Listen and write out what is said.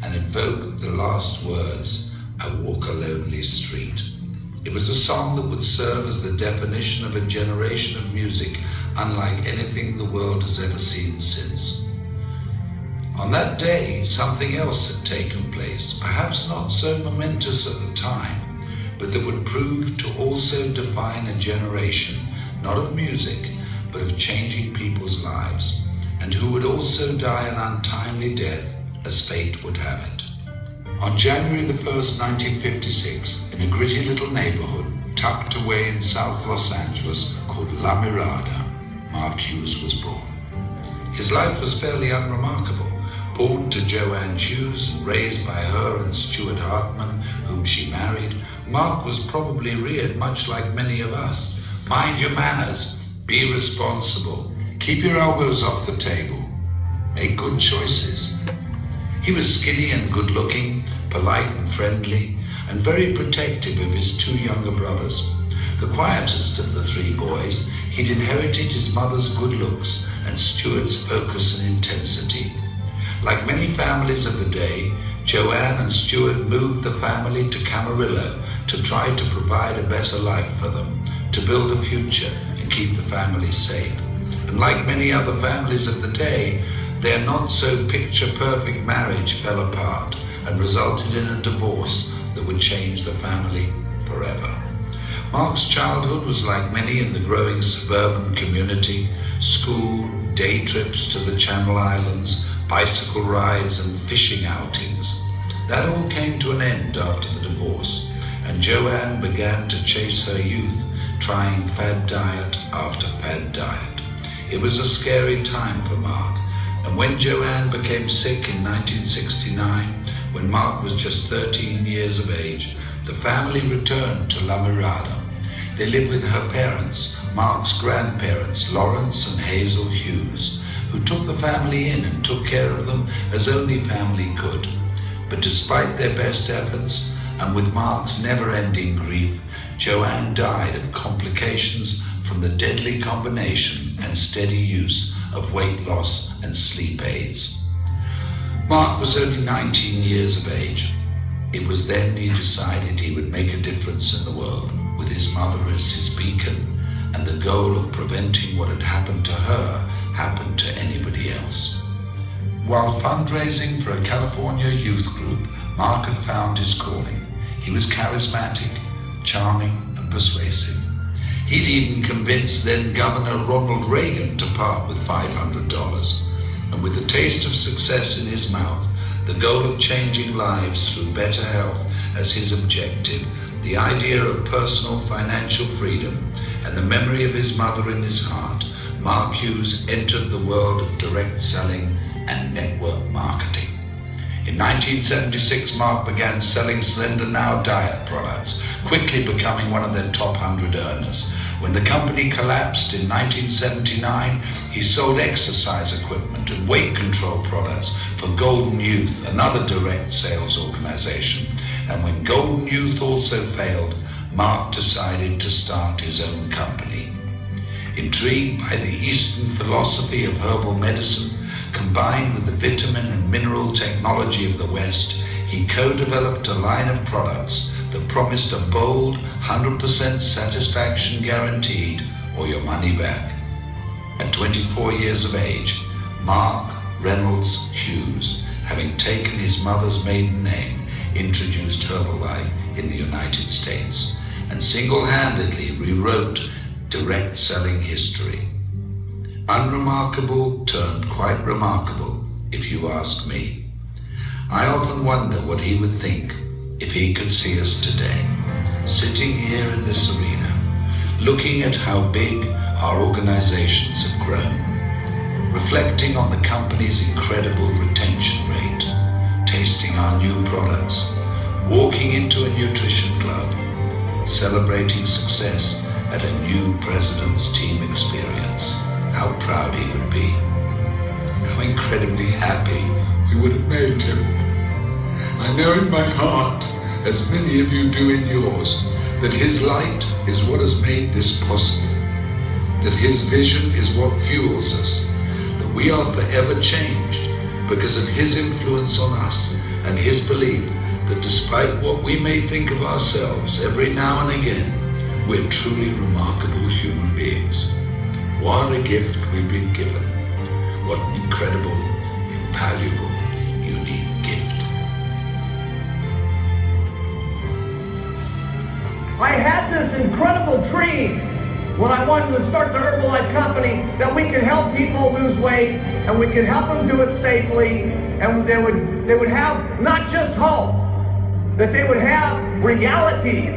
and evoked the last words, "I walk a lonely street." It was a song that would serve as the definition of a generation of music unlike anything the world has ever seen since. On that day, something else had taken place, perhaps not so momentous at the time, but that would prove to also define a generation, not of music, but of changing people's lives, and who would also die an untimely death, as fate would have it. On January the 1st, 1956, in a gritty little neighborhood tucked away in South Los Angeles called La Mirada, Mark Hughes was born. His life was fairly unremarkable. Born to Joanne Hughes and raised by her and Stuart Hartman, whom she married, Mark was probably reared much like many of us. Mind your manners, be responsible, keep your elbows off the table, make good choices. He was skinny and good-looking, polite and friendly, and very protective of his two younger brothers. The quietest of the three boys, he'd inherited his mother's good looks and Stuart's focus and intensity. Like many families of the day, Joanne and Stuart moved the family to Camarillo to try to provide a better life for them, to build a future and keep the family safe. And like many other families of the day, their not-so-picture-perfect marriage fell apart and resulted in a divorce that would change the family forever. Mark's childhood was like many in the growing suburban community: school, day trips to the Channel Islands, bicycle rides and fishing outings. That all came to an end after the divorce, and Joanne began to chase her youth, trying fad diet after fad diet. It was a scary time for Mark, and when Joanne became sick in 1969, when Mark was just 13 years of age, the family returned to La Mirada. They lived with her parents, Mark's grandparents, Lawrence and Hazel Hughes, who took the family in and took care of them as only family could. But despite their best efforts, and with Mark's never-ending grief, Joanne died of complications from the deadly combination and steady use of weight loss and sleep aids. Mark was only 19 years of age. It was then he decided he would make a difference in the world, with his mother as his beacon, and the goal of preventing what had happened to her happened to anybody else. While fundraising for a California youth group, Mark had found his calling. He was charismatic, charming, and persuasive. He'd even convinced then Governor Ronald Reagan to part with $500. And with the taste of success in his mouth, the goal of changing lives through better health as his objective, the idea of personal financial freedom, and the memory of his mother in his heart, Mark Hughes entered the world of direct selling and network marketing. In 1976, Mark began selling Slender Now diet products, quickly becoming one of their top 100 earners. When the company collapsed in 1979, he sold exercise equipment and weight control products for Golden Youth, another direct sales organization. And when Golden Youth also failed, Mark decided to start his own company. Intrigued by the Eastern philosophy of herbal medicine, combined with the vitamin and mineral technology of the West, he co-developed a line of products that promised a bold 100% satisfaction guaranteed or your money back. At 24 years of age, Mark Reynolds Hughes, having taken his mother's maiden name, introduced Herbalife in the United States and single-handedly rewrote direct selling history. Unremarkable turned quite remarkable, if you ask me. I often wonder what he would think if he could see us today, sitting here in this arena, looking at how big our organizations have grown, reflecting on the company's incredible retention rate, tasting our new products, walking into a nutrition club, celebrating success at a new president's team experience. How proud he would be. How incredibly happy we would have made him. I know in my heart, as many of you do in yours, that his light is what has made this possible, that his vision is what fuels us, that we are forever changed because of his influence on us and his belief that despite what we may think of ourselves every now and again, we're truly remarkable human beings. What a gift we've been given. What an incredible, invaluable, unique gift. I had this incredible dream when I wanted to start the Herbalife company that we could help people lose weight and we could help them do it safely, and they would have not just hope, that they would have reality